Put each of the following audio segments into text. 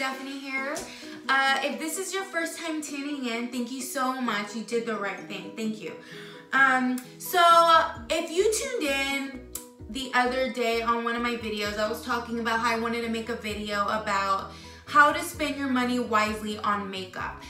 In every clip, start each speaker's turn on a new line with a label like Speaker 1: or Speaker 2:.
Speaker 1: Stephanie here. If this is your first time tuning in, thank you so much. You did the right thing. Thank you. So if you tuned in the other day on one of my videos, I was talking about how I wanted to make a video about how to spend your money wisely on makeup.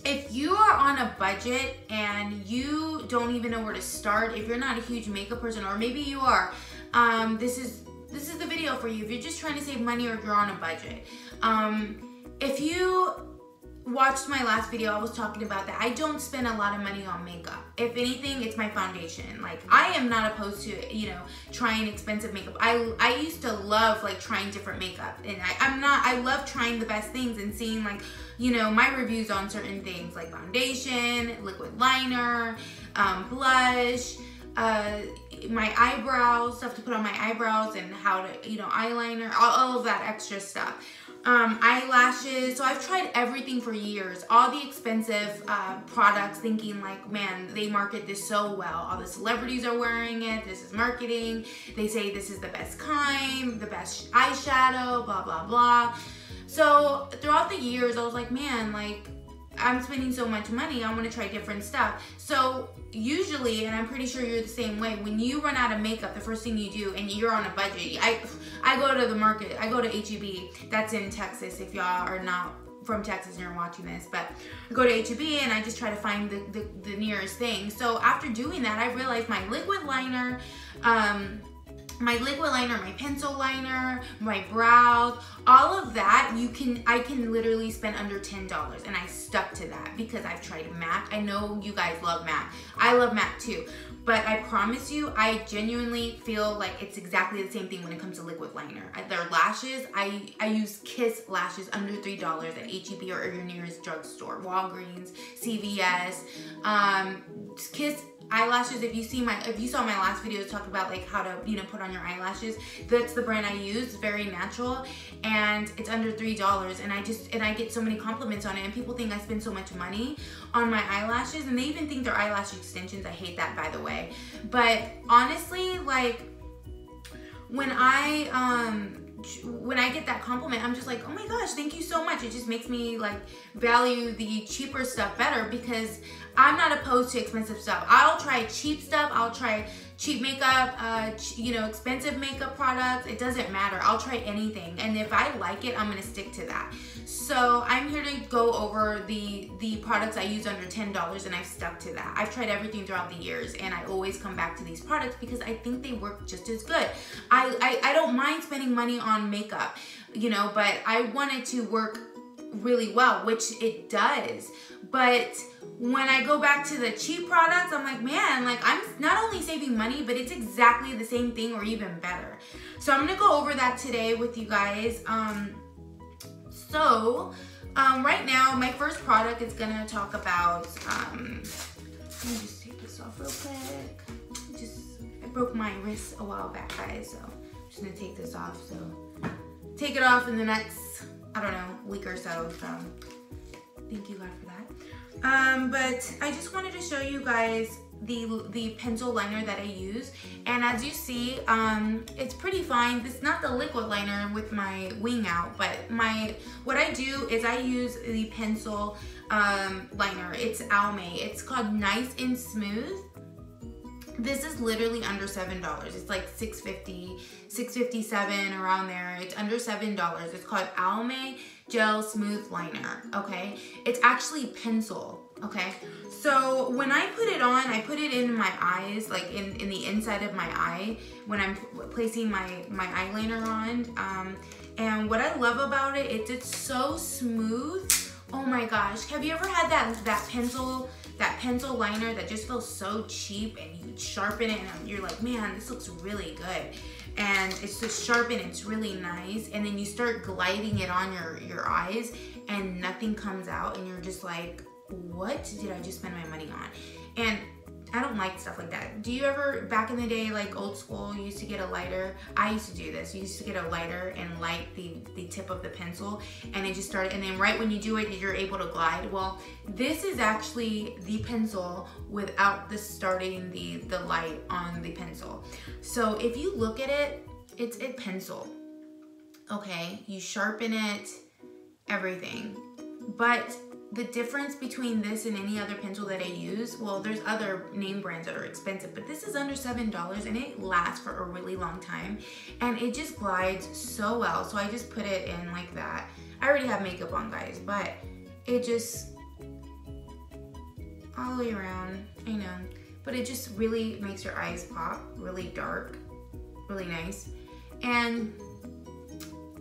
Speaker 1: If you are on a budget and you don't even know where to start, if you're not a huge makeup person, or maybe you are, this is the video for you. If you're just trying to save money or if you're on a budget. If you watched my last video, I was talking about that I don't spend a lot of money on makeup. If anything, it's my foundation. Like, I am not opposed to, you know, trying expensive makeup. I used to love like trying different makeup, and I love trying the best things and seeing, like, you know, my reviews on certain things like foundation, liquid liner, blush, my eyebrows, stuff to put on my eyebrows, and how to, you know, eyeliner, all of that extra stuff. Eyelashes. So I've tried everything for years, all the expensive products, thinking like, man, they market this so well. All the celebrities are wearing it. This is marketing. They say this is the best kind, the best eyeshadow, blah, blah, blah. So throughout the years, I was like, man, like, I'm spending so much money, I want to try different stuff. So usually, and I'm pretty sure you're the same way, when you run out of makeup, the first thing you do, and you're on a budget, I go to the market, I go to H-E-B, that's in Texas, if y'all are not from Texas and you're watching this, but I go to H-E-B and I just try to find the nearest thing. So after doing that, I realized my liquid liner, my pencil liner, my brows, all of that, I can literally spend under $10, and I stuck to that because I've tried MAC. I know you guys love MAC. I love MAC too, but I promise you, I genuinely feel like it's exactly the same thing when it comes to liquid liner. Their lashes, I use Kiss lashes under $3 at H-E-B or your nearest drugstore, Walgreens, CVS, Kiss eyelashes. If you saw my last video talk about like how to, you know, put on your eyelashes, that's the brand I use. It's very natural and it's under $3, and I get so many compliments on it, and people think I spend so much money on my eyelashes, and they even think they're eyelash extensions. I hate that, by the way. But honestly, like, when I get that compliment, I'm just like, oh my gosh, thank you so much. It just makes me like value the cheaper stuff better, because I'm not opposed to expensive stuff. I'll try cheap stuff. I'll try cheap makeup, you know, expensive makeup products. It doesn't matter. I'll try anything. And if I like it, I'm going to stick to that. So I'm here to go over the products I use under $10, and I've stuck to that. I've tried everything throughout the years, and I always come back to these products because I think they work just as good. I don't mind spending money on makeup, you know, but I want it to work really well, which it does. But when I go back to the cheap products, I'm like, man, like, I'm not only saving money, but it's exactly the same thing or even better. So I'm gonna go over that today with you guys. Right now, my first product is gonna talk about, let me just take this off real quick. I broke my wrist a while back, guys, so I'm just gonna take this off. So take it off in the next, I don't know, week or so. So thank you God for that. But I just wanted to show you guys the pencil liner that I use, and as you see, it's pretty fine. It's not the liquid liner with my wing out, but what I do is I use the pencil liner. It's Almay. It's called Nice and Smooth. This is literally under $7. It's like $6.50, $6.57, around there. It's under $7. It's called Almay Gel Smooth Liner, okay? It's actually pencil, okay? So when I put it on, I put it in my eyes, like in the inside of my eye when I'm placing my eyeliner on. And what I love about it, it's so smooth. Oh my gosh. Have you ever had that pencil liner that just feels so cheap, and you sharpen it and you're like, man, this looks really good, and it's just sharp and it's really nice, and then you start gliding it on your eyes and nothing comes out, and you're just like, what did I just spend my money on? And I don't like stuff like that. Do you ever, back in the day, like old school, you used to get a lighter? I used to do this. You used to get a lighter and light the tip of the pencil, and it just started, and then right when you do it, you're able to glide. Well, this is actually the pencil without starting the light on the pencil. So if you look at it, it's a pencil. Okay, you sharpen it, everything. But the difference between this and any other pencil that I use, well, there's other name brands that are expensive, but this is under $7 and it lasts for a really long time. And it just glides so well. So I just put it in like that. I already have makeup on, guys, but it just, all the way around, I know. But it just really makes your eyes pop, really dark, really nice. And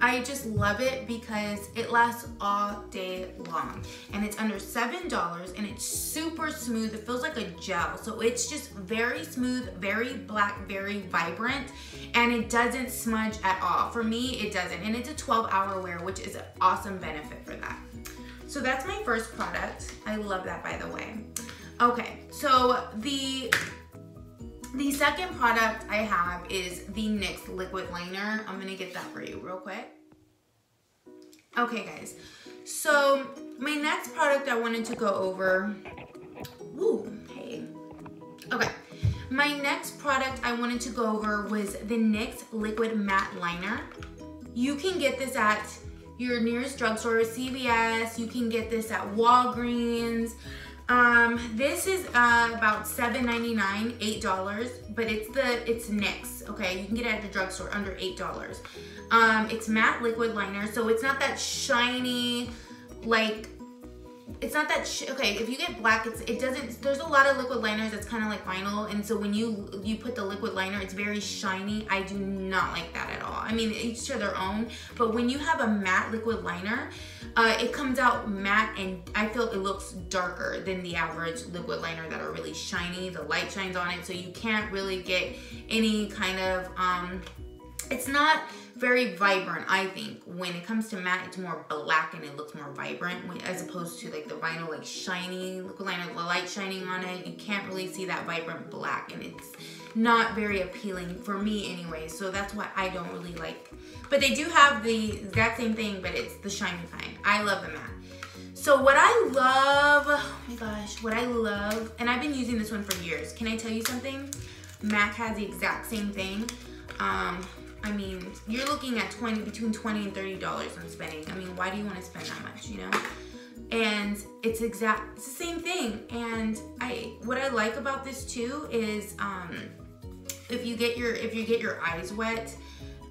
Speaker 1: I just love it because it lasts all day long. And it's under $7 and it's super smooth. It feels like a gel. So it's just very smooth, very black, very vibrant. And it doesn't smudge at all. For me, it doesn't. And it's a 12-hour wear, which is an awesome benefit for that. So that's my first product. I love that, by the way. Okay, so the second product I have is the NYX Liquid Liner. I'm gonna get that for you real quick. Okay, guys, so my next product I wanted to go over, okay. My next product I wanted to go over was the NYX Liquid Matte Liner. You can get this at your nearest drugstore, CVS, you can get this at Walgreens. This is about $7.99, $8, but it's NYX, okay? You can get it at the drugstore under $8. It's matte liquid liner, so it's not that shiny, like, it's not that, okay, if you get black, there's a lot of liquid liners that's kind of like vinyl, and so when you put the liquid liner, it's very shiny. I do not like that at all. I mean, each to their own, but when you have a matte liquid liner, it comes out matte, and I feel it looks darker than the average liquid liner that are really shiny. The light shines on it, so you can't really get any kind of, it's not very vibrant, I think. When it comes to matte, it's more black and it looks more vibrant as opposed to like the vinyl, like shiny liquid liner, the light shining on it. You can't really see that vibrant black, and it's not very appealing for me anyway. So that's why I don't really like, but they do have the exact same thing, but it's the shiny kind. I love the matte. So what I love, oh my gosh, what I love, and I've been using this one for years. Can I tell you something? MAC has the exact same thing. I mean, you're looking at between $20 and $30 on spending. I mean, why do you want to spend that much, you know? And it's the same thing. And what I like about this too is if you get your eyes wet,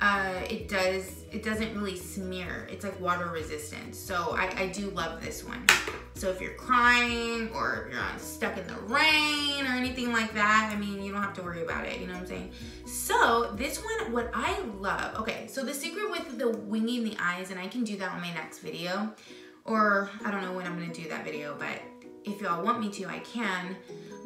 Speaker 1: it doesn't really smear. It's like water resistant. So I do love this one. So if you're crying or if you're stuck in the rain or anything like that, I mean, you don't have to worry about it, you know what I'm saying? So this one, what I love, okay, so the secret with the winging the eyes, and I can do that on my next video, or I don't know when I'm gonna do that video, but if y'all want me to, I can.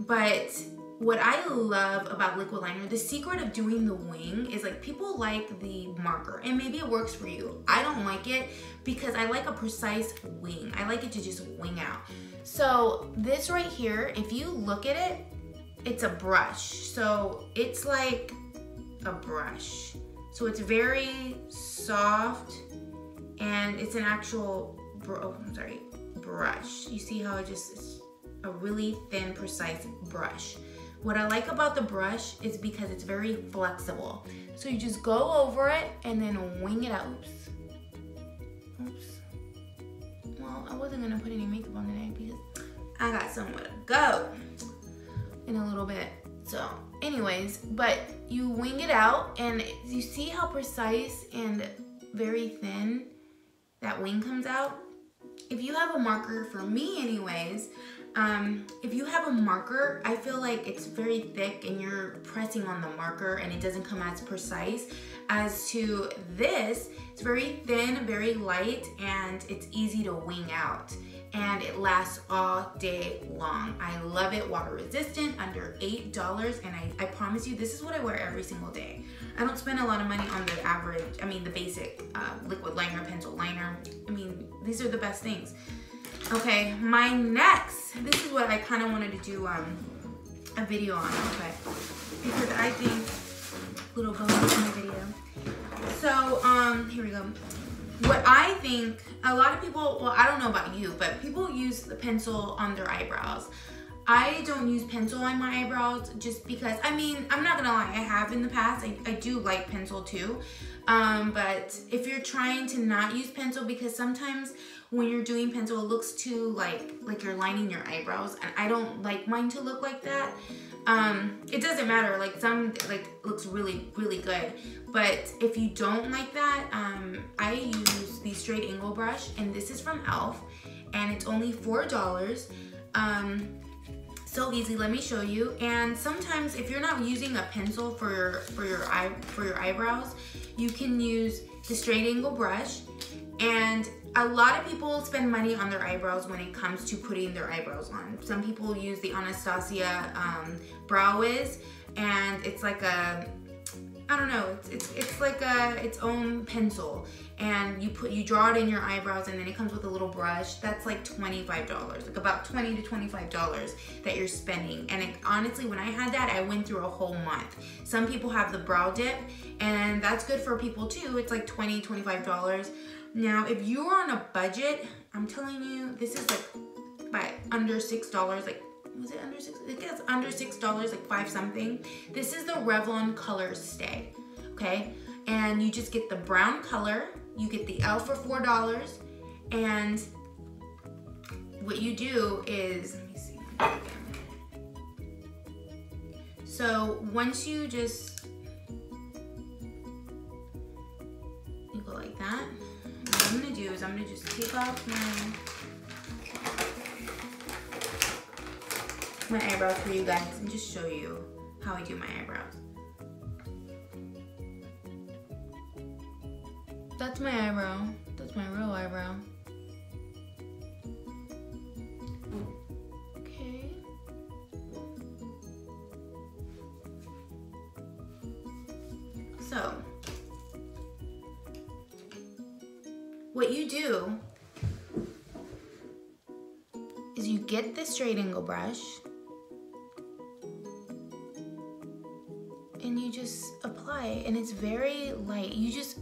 Speaker 1: But what I love about liquid liner, the secret of doing the wing is like people like the marker, and maybe it works for you. I don't like it because I like a precise wing. I like it to just wing out. So this right here, if you look at it, it's a brush. So it's like a brush. So it's very soft, and it's an actual, brush. You see how it just is a really thin, precise brush. What I like about the brush is because it's very flexible. So you just go over it and then wing it out. Oops. Well, I wasn't gonna put any makeup on today because I got somewhere to go in a little bit. So anyways, but you wing it out, and you see how precise and very thin that wing comes out? If you have a marker, for me anyways, if you have a marker, I feel like it's very thick and you're pressing on the marker and it doesn't come as precise as to this. It's very thin, very light, and it's easy to wing out, and it lasts all day long. I love it. Water resistant, under $8, and I promise you, this is what I wear every single day. I don't spend a lot of money on the average, the basic liquid liner, pencil liner. I mean, these are the best things. Okay, my next, this is what I kind of wanted to do a video on, okay, because I think, little bonus in the video. So, here we go. What I think, a lot of people, well, I don't know about you, but people use the pencil on their eyebrows. I don't use pencil on my eyebrows just because, I mean, I'm not gonna lie, I have in the past. I do like pencil too, But if you're trying to not use pencil, because sometimes when you're doing pencil, it looks too like you're lining your eyebrows, and I don't like mine to look like that. It doesn't matter, like some looks really good, but if you don't like that, I use the straight angle brush, and this is from e.l.f. and it's only $4. So easy, let me show you. And sometimes if you're not using a pencil for your eyebrows, you can use the straight angle brush. And a lot of people spend money on their eyebrows when it comes to putting their eyebrows on. Some people use the Anastasia Brow Wiz, and it's like a, I don't know, it's like its own pencil, and you draw it in your eyebrows, and then it comes with a little brush. That's like $25, like about $20 to $25 that you're spending. And honestly, when I had that, I went through a whole month. Some people have the brow dip, and that's good for people too. It's like $20, $25. Now, if you're on a budget, I'm telling you, this is like by under $6, like, was it under $6? I think it's under $6, like 5 something. This is the Revlon Color Stay, okay? And you just get the brown color, you get the e.l.f. for $4, and what you do is, let me see. So once you just, you go like that. What I'm gonna do is I'm gonna just take off my eyebrows for you guys and just show you how I do my eyebrows. That's my eyebrow. That's my real eyebrow. Okay. So, what you do is you get the straight angle brush and you just apply it, and it's very light.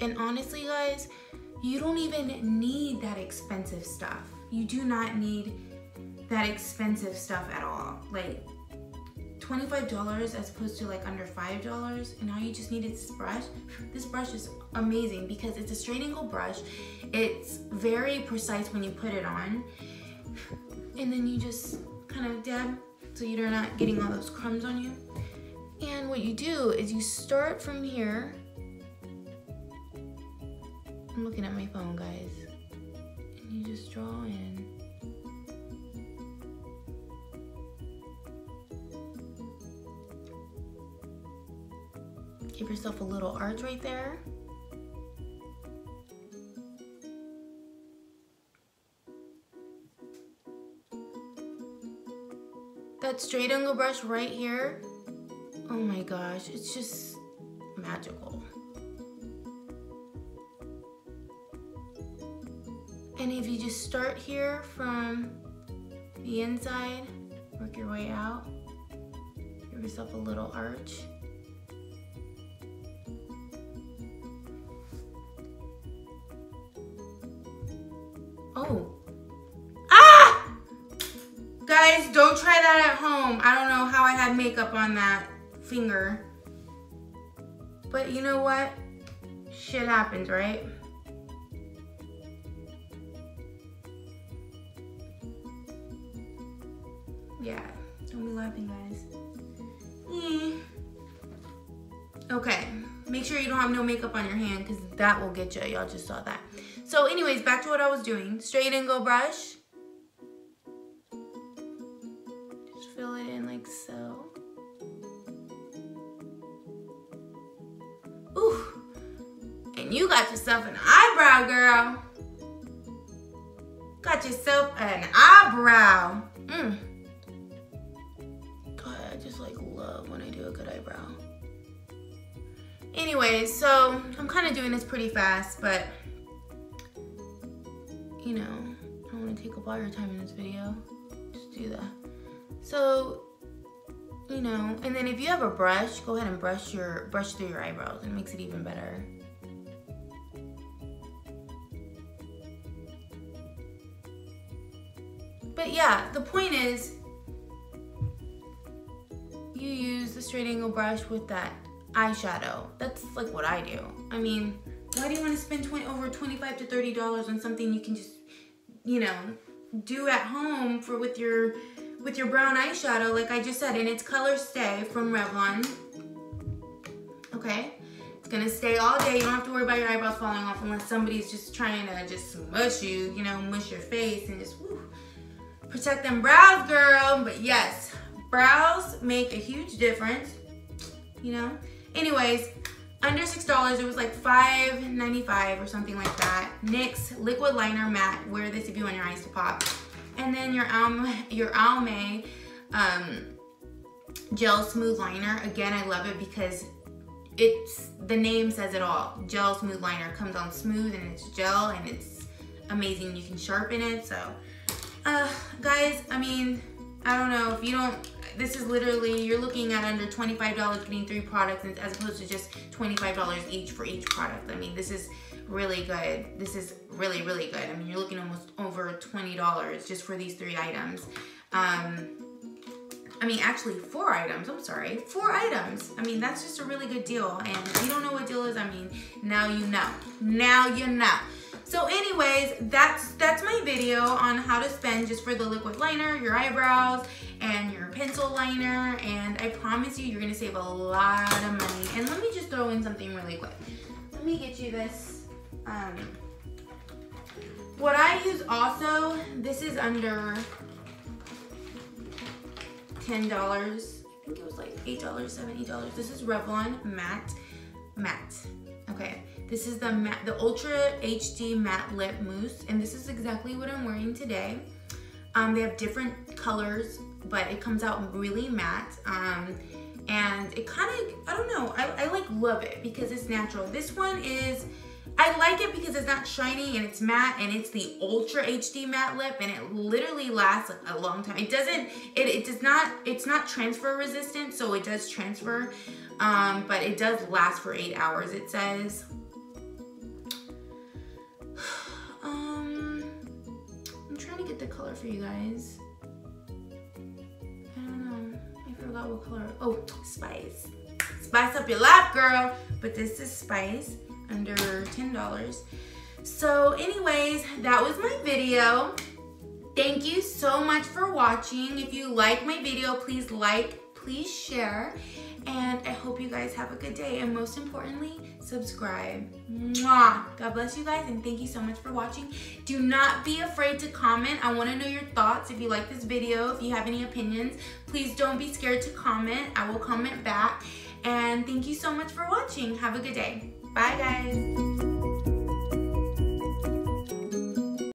Speaker 1: And honestly guys, you don't even need that expensive stuff. You do not need that expensive stuff at all. Like $25 as opposed to like under $5, and now you just need this brush. This brush is amazing because it's a straight angle brush. It's very precise when you put it on, and then you just kind of dab so you're not getting all those crumbs on you. And what you do is you start from here. I'm looking at my phone, guys. And you just draw in. Give yourself a little arch right there. That straight angle brush right here, oh my gosh, it's just magical. And if you just start here from the inside, work your way out, give yourself a little arch. Oh. Ah! Guys, don't try that at home. I don't know how I had makeup on that finger. But you know what? Shit happens, right? Yeah, don't be laughing, guys. Okay, make sure you don't have no makeup on your hand because that will get you. Y'all just saw that. So anyways, back to what I was doing. Straight angle brush. Just fill it in like so. Ooh, and you got yourself an eyebrow, girl. Got yourself an eyebrow. God, I just like love when I do a good eyebrow. Anyways, so I'm kind of doing this pretty fast, but you know, I don't want to take up all your time in this video. Just do that. So, you know, and then if you have a brush, go ahead and brush through your eyebrows. It makes it even better. But yeah, the point is, you use the straight angle brush with that eyeshadow. That's like what I do. I mean, Why do you want to spend over $25 to $30 on something you can just, you know, do at home with your brown eyeshadow, like I just said, and it's Color Stay from Revlon. Okay, it's gonna stay all day. You don't have to worry about your eyebrows falling off unless somebody's just trying to just mush you, you know, mush your face and just woo, protect them brows, girl. But yes, brows make a huge difference, you know. Anyways, under $6, it was like $5.95 or something like that. NYX Liquid Liner Matte. Wear this if you want your eyes to pop. And then your Almay Gel Smooth Liner. Again, I love it because the name says it all. Gel Smooth Liner. Comes on smooth and it's gel and it's amazing. You can sharpen it. So, guys, I mean, I don't know if you don't. This is literally, you're looking at under $25 getting 3 products as opposed to just $25 each for each product. I mean, this is really good. This is really, really good. I mean, you're looking almost over $20 just for these 3 items. I mean, actually 4 items, I'm sorry, 4 items. I mean, that's just a really good deal. And if you don't know what deal is, I mean, now you know. Now you know. So anyways, that's my video on how to spend just for the liquid liner, your eyebrows, and your pencil liner. And I promise you, you're gonna save a lot of money. And let me just throw in something really quick. Let me get you this. What I use also, this is under $10. I think it was like $8, $7, $8. This is Revlon Matte. Okay, this is the Ultra HD Matte Lip Mousse, and this is exactly what I'm wearing today. They have different colors, but it comes out really matte. And it kind of, I don't know, I like love it because it's natural. This one is, I like it because it's not shiny and it's matte, and it's the Ultra HD Matte Lip, and it literally lasts a long time. It doesn't, it's not transfer resistant, so it does transfer, but it does last for 8 hours, it says. I'm trying to get the color for you guys. I don't know, I forgot what color. Oh, Spice. Spice up your life, girl. But this is Spice, under $10. So anyways, that was my video. Thank you so much for watching. If you like my video, please like, please share, and I hope you guys have a good day, and most importantly, subscribe. Mwah! God bless you guys, and thank you so much for watching. Do not be afraid to comment. I want to know your thoughts. If you like this video, if you have any opinions, please don't be scared to comment. I will comment back. And thank you so much for watching. Have a good day. Bye, guys.